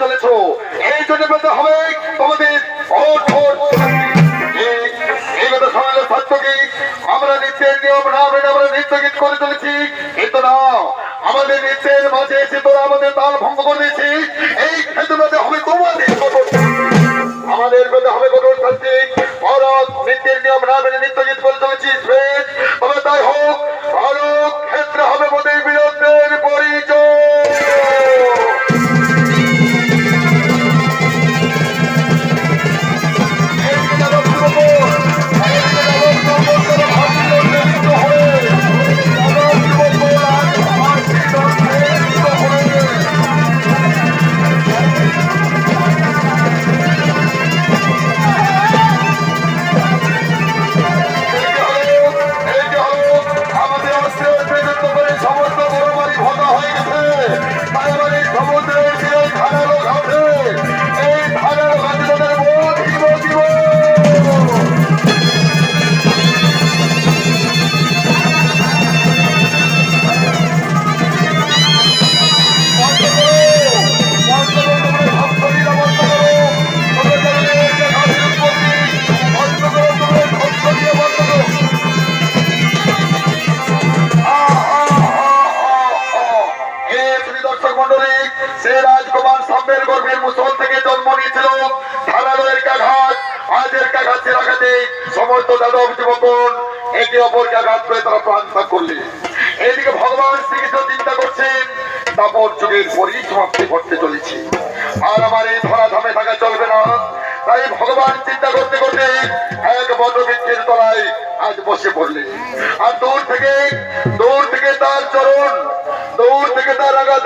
চলেছ, এই জন্য পেতে হবে তোমাদের এই কথা শোনালে সত্য কি আমরা নিত্যের নিয়ম না মেনে আমরা নৃত্য গীত করে চলেছি, কিন্তু না, আমাদের নৃত্যের মাঝে এসে তোরা আমাদের তাল ভঙ্গ করে দিয়েছি। এই ক্ষেত্রে হবে তোমাদের আমাদের পেতে হবে কঠোর শাস্তি। ভারত নৃত্যের নিয়ম না মেনে নৃত্য গীত করে চলেছি, তবে তাই হোক, ভারত ক্ষেত্রে হবে মোদের বিরোধের পরিচয়। সে রাজকুমার সাম্যের গর্ভের মুসল থেকে জন্ম নিয়েছিল ধারালয়ের কাঘাত, আজের কাঘাত রাখাতে সমস্ত যাদব যুবকগণ একে অপরকে আঘাত করে তারা প্রাণ ত্যাগ করলে। এদিকে ভগবান শ্রীকৃষ্ণ চিন্তা করছেন তাপর যুগের পরিসমাপ্তি ঘটতে চলেছে, আর আমার এই ধরাধামে থাকা চলবে না। তাই ভগবান চিন্তা করতে করতে এক বটবৃক্ষের তলায় আজ বসে পড়লেন। আর দূর থেকে তার চরণ, দূর থেকে তার আঘাত